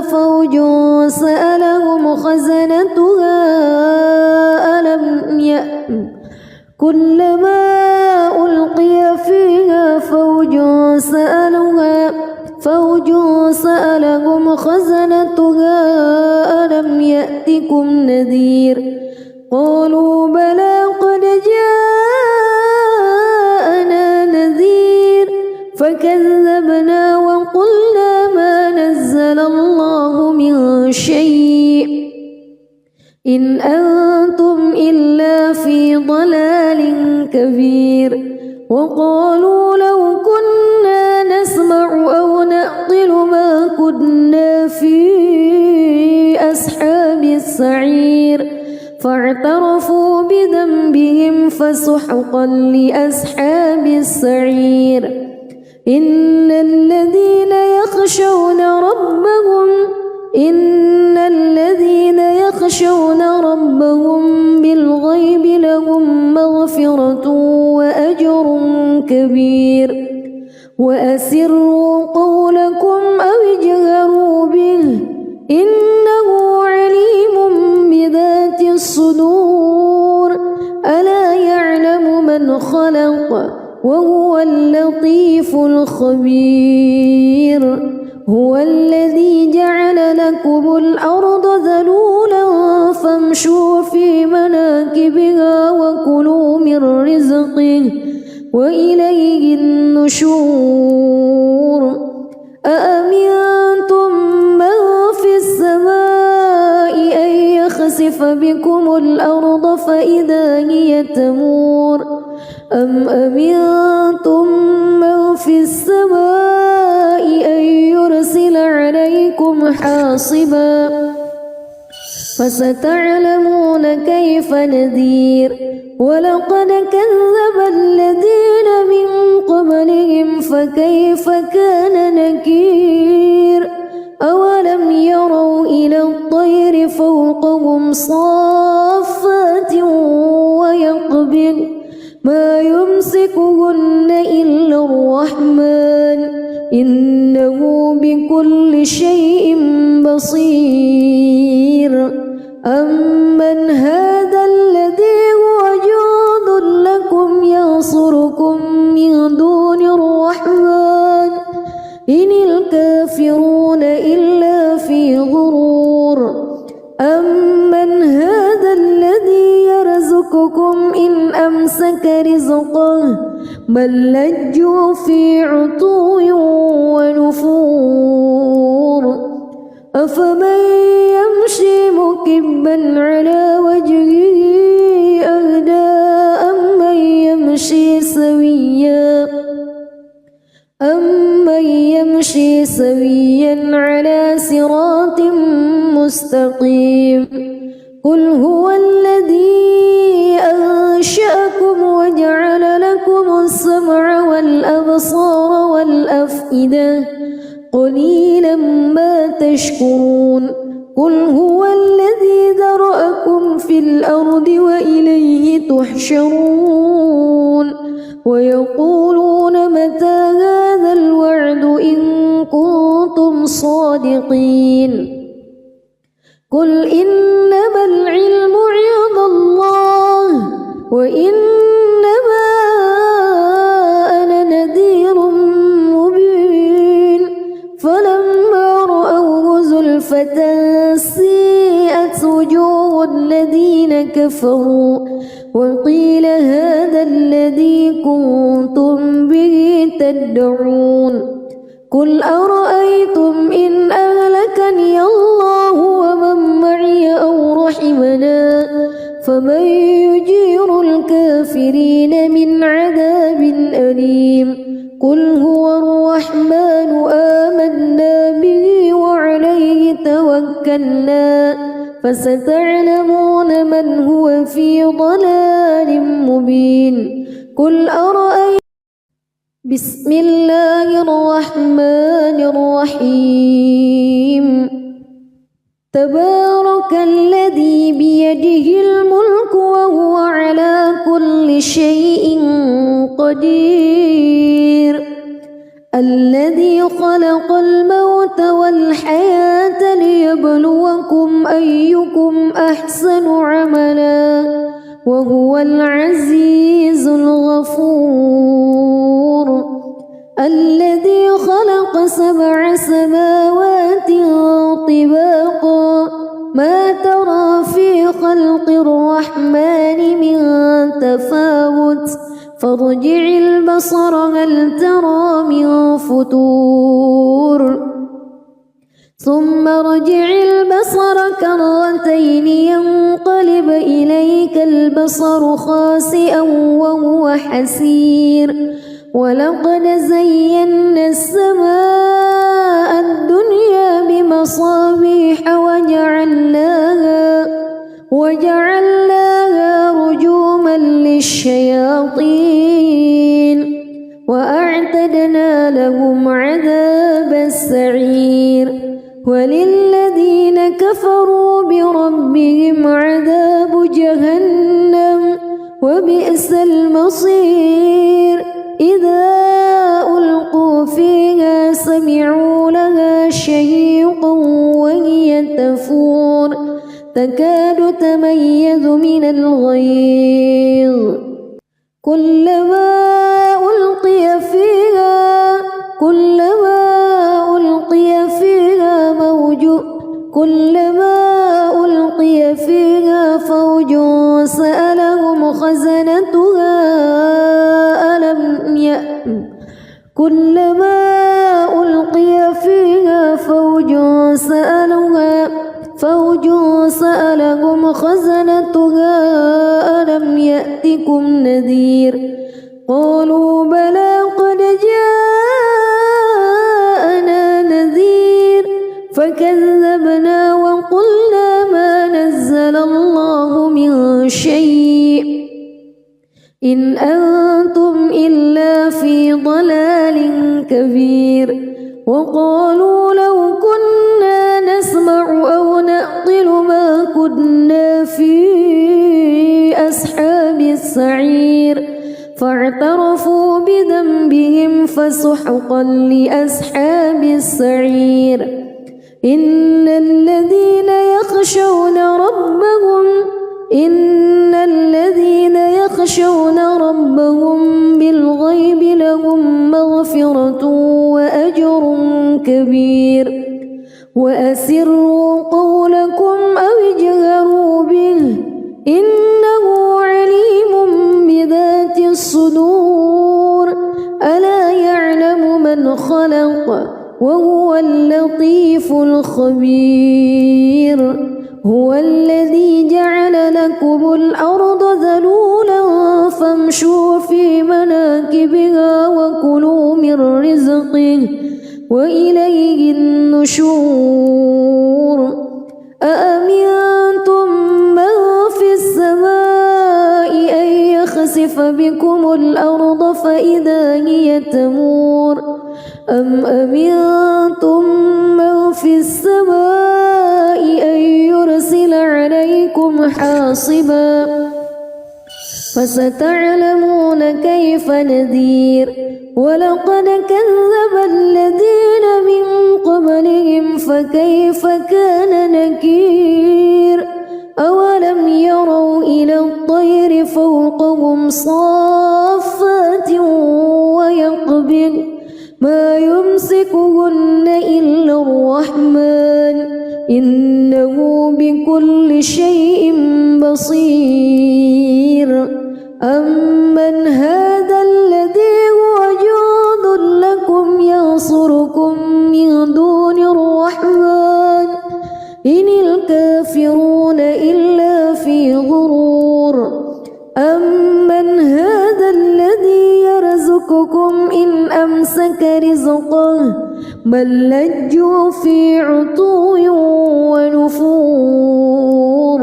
فوج سألهم خزنتها كلما ألقي فيها فوج سألهم خزنتها ألم يأتكم نذير قالوا بلى قد جاءنا نذير فكذبنا وقلنا ما نزل الله من شيء إن أنتم إلا في ضلال كبير وقالوا لو كنا نسمع أو نعقل ما كنا فسحقا لأصحاب السعير إن الذين يخشون ربهم بالغيب لهم مغفرة وأجر كبير وأسروا قولكم أو اجهروا به إنه عليم بذات الصدور ألا يعلم من خلق وهو اللطيف الخبير هو الذي جعل لكم الأرض ذلولا فامشوا في مناكبها وكلوا من رزقه وإليه النشور أأمنتم من في السماء أن يخسف بكم الأرض فإذا هي تمور أم أمنتم من في السماء أن يرسل عليكم حاصبا فستعلمون كيف نذير ولقد كذب الذين من قبلهم فكيف كان نكير أولم يروا إلى الطير فوقهم صافات ويقبض ما يمسكهن إلا الرحمن إنه بكل شيء بصير أمن هذا الذي هو جند لكم ينصركم من دون الرحمن إن الكافرون إلا في غرور أمن هذا الذي يرزقكم إن أمسك رزقه بل لجوا في عتو ونفور أفمن يمشي مكبا على وجهه أهدى أمن يمشي سويا على صراط مستقيم قل هو الذي أنشأكم وجعل لكم السمع والأبصار والأفئدة قليلا ما تشكرون قل هو الذي ذرأكم في الأرض وإليه تحشرون ويقولون متى هذا الوعد إن كنتم صادقين قل إنما العلم عند الله وإنما أنا نذير مبين فلما رأوه زلفة سيئت وجوه الذين كفروا وقيل هذا الذي كنتم به تدعون قل أرأيتم إن أهلكني الله ومن معي أو رحمنا فمن يجير الكافرين من عذاب أليم قل هو الرحمن آمنا به وعليه توكلنا فستعلمون من هو في ضلال مبين قل أرأيتم بسم الله الرحمن الرحيم تبارك الذي بيده الملك وهو على كل شيء قدير الذي خلق الموت والحياة ليبلوكم أيكم أحسن عملا وهو العزيز الغفور الذي خلق 7 سماوات طباقا ما ترى في خلق الرحمن من تفاوت فارجع البصر هل ترى من فتور ثم ارجع البصر كرتين ينقلب إليك البصر خاسئا وهو حسير ولقد زينا السماء الدنيا بمصابيح وجعلناها رجوما الشياطين وأعتدنا لهم عذاب السعير وللذين كفروا بربهم عذاب جهنم وبئس المصير إذا ألقوا فيها سمعوا لها شهيقا وهي تفور تكاد تميز من الغيظ كلما ألقي فيها فوج سألهم خزنتها ألم يأتكم نذير قالوا بلى قد جاءنا نذير فكذبنا وقلنا ما نزل الله من شيء إن أنتم إلا في ضلال كبير وقالوا لو كنا نسمع أو نعقل ما كنا في أصحاب السعير فاعترفوا بذنبهم فسحقا لأصحاب السعير إن الذين يخشون ربهم بالغيب لهم مغفرة وأجر كبير وأسروا قولكم أو اجهروا به إنه عليم بذات الصدور ألا يعلم من خلق وهو اللطيف الخبير هو الذي جعل لكم الأرض ذلولا فامشوا في مناكبها وكلوا من رزقه وإليه النشور أأمنتم من في السماء أن يخسف بكم الأرض فإذا هي تمور أم أمنتم من في السماء أن يرسل عليكم حاصبا فستعلمون كيف نذير ولقد كذب الذين من قبلهم فكيف كان نكير أولم يروا إلى الطير فوقهم صافات ويقبض ما يمسكهن إلا الرحمن إنه بكل شيء بصير أمن هذا الذي هو جند لكم ينصركم من دون الرحمن إن الكافرون إلا في غرور أمن هذا الذي يرزقكم إن أمسك رزقه بل لجوا في عتو ونفور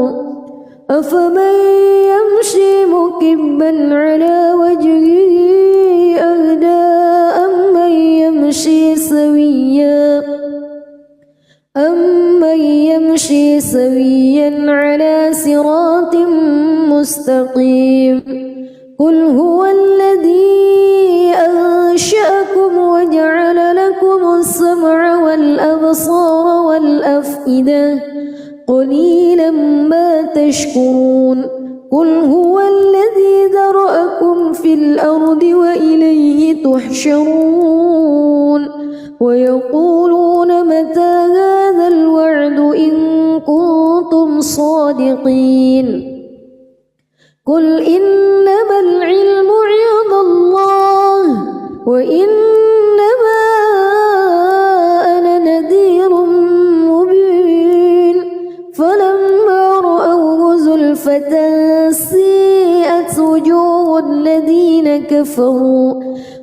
أفمن يمشي مكبا على وجهه أهدى أمن يمشي سويا على صراط مستقيم قل هو الذي أنشأكم وجعل لكم السمع والأبصار والأفئدة قليلا ما تشكرون قل هو الذي ذرأكم في الأرض وإليه تحشرون ويقولون متى هذا الوعد إن كنتم صادقين قل إنما العلم عند الله وإنما أنا نذير مبين فلما رأوه زلفة سيئت وجوه الذين كفروا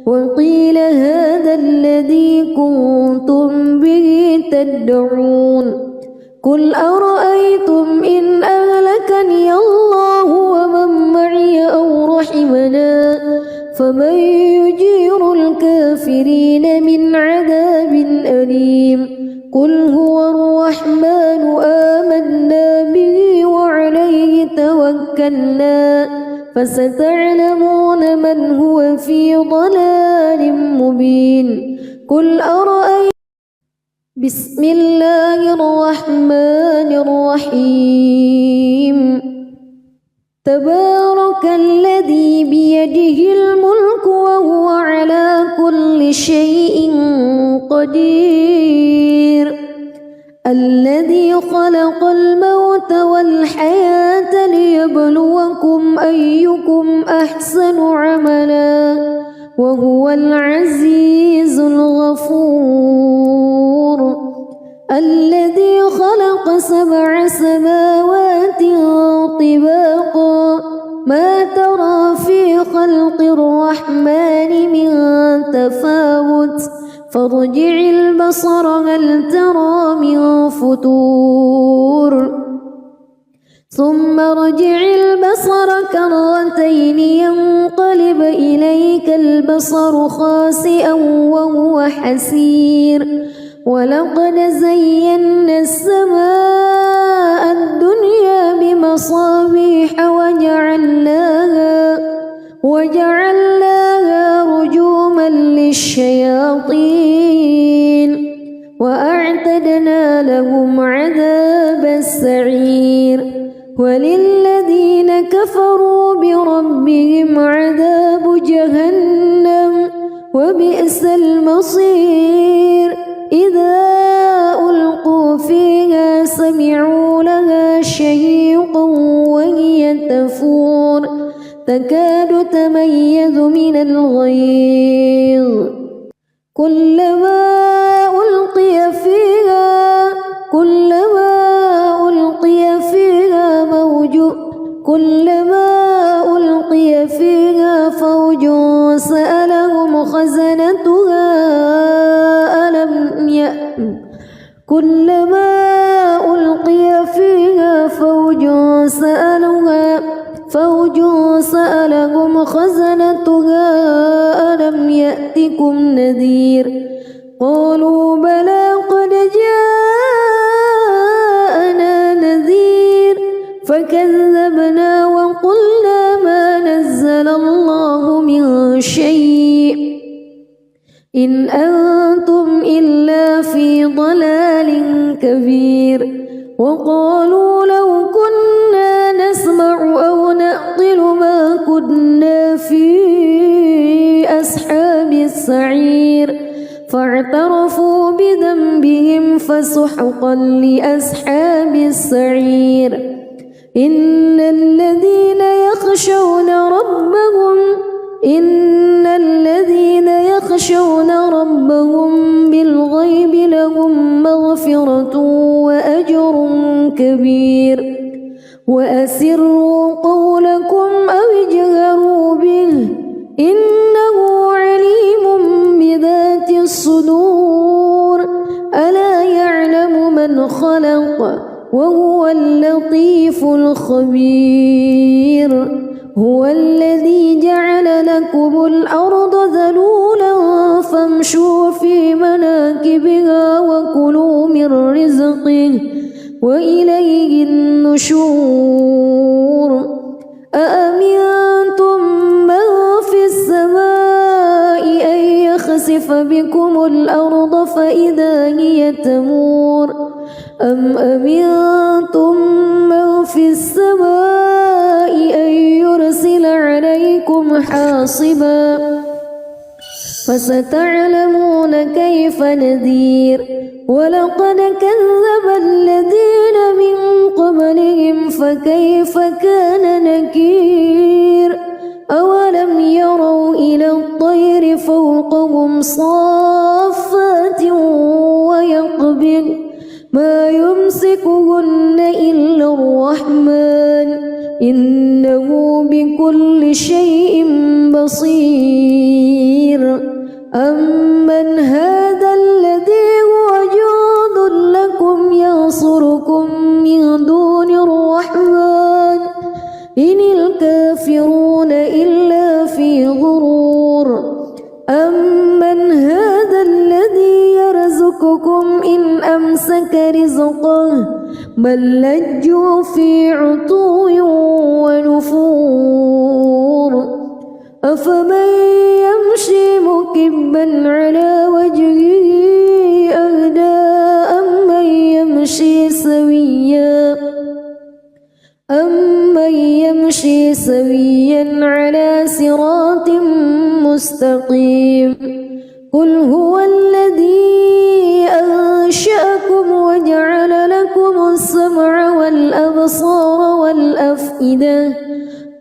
وقيل هذا الذي كنتم به تدعون قل أرأيتم إن أهلكني الله ومن معي أو رحمني فمن يجير الكافرين من عذاب أليم قل هو الرحمن آمنا به وعليه توكلنا فستعلمون من هو في ضلال مبين قل أرأيتم بسم الله الرحمن الرحيم تبارك الذي بيده الملك وهو على كل شيء قدير الذي خلق الموت والحياة ليبلوكم أيكم أحسن عملا وهو العزيز الغفور الذي خلق 7 سماوات طباقا ما ترى في خلق الرحمن من تفاوت فارجع البصر هل ترى من فتور ثم ارجع البصر كرتين ينقلب إليك البصر خاسئا وهو حسير ولقد زينا السماء الدنيا بمصابيح وجعلناها رجوما للشياطين وأعتدنا لهم عذاب السعير وللذين كفروا بربهم عذاب جهنم وبئس المصير إذا ألقوا فيها سمعوا لها شهيقا وهي تفور تكاد تميز من الغيظ كلما ألقي فيها فوج سألهم خزنتها كلما ألقي فيها فوج سألهم خزنتها ألم يأتكم نذير قالوا بلى قد جاءنا نذير فكذبنا وقلنا ما نزل الله من شيء إن أنتم إلا في ضلال كبير وقالوا لو كنا نسمع أو نعقل ما كنا في أصحاب السعير فاعترفوا بذنبهم فسحقا لأصحاب السعير إن الذين يخشون ربهم بالغيب لهم مغفرة وأجر كبير وأسروا قولكم أو اجهروا به إنه عليم بذات الصدور ألا يعلم من خلق وهو اللطيف الخبير هو الذي جعل لكم الأرض ذلولا فامشوا في مناكبها وكلوا من رزقه وإليه النشور أأمنتم من في السماء أن يخسف بكم الأرض فإذا هي تمور أم أمنتم من في السماء أن يرسل عليكم حاصبا فستعلمون كيف نذير ولقد كذب الذين من قبلهم فكيف كان نكير أولم يروا إلى الطير فوقهم صافات ويقبض ما يمسكهن إلا الرحمن إنه بكل شيء بصير أمن هذا الذي هو جند لكم ينصركم من دون الرحمن إن الكافرون إلا في غرور رزقه بل لجوا في عتو ونفور أفمن يمشي مكبا على وجهه أهدى أمن يمشي سويا على صراط مستقيم قل هو الذي أنشأكم وجعل لكم السمع والأبصار والأفئدة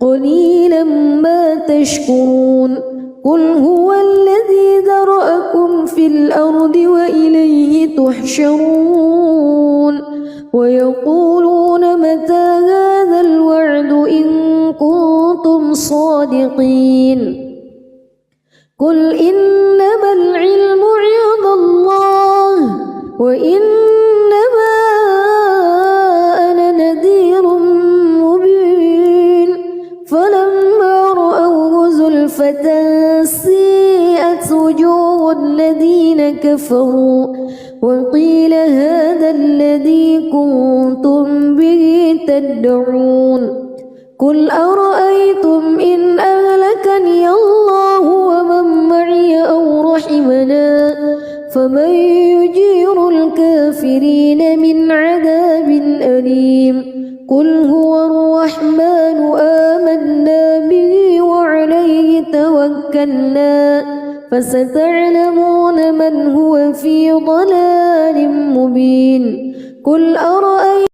قليلا ما تشكرون قل هو الذي ذرأكم في الأرض وإليه تحشرون ويقولون متى هذا الوعد إن كنتم صادقين قل إنما العلم عند الله وإنما أنا نذير مبين فلما رأوه زلفة سيئت وجوه الذين كفروا وقيل هذا الذي كنتم به تدعون قل أرأيتم إن أهلكني الله ومن معي أو رحمنا فمن يجير الكافرين من عذاب أليم قل هو الرحمن آمنا به وعليه توكلنا فستعلمون من هو في ضلال مبين قل أرأيتم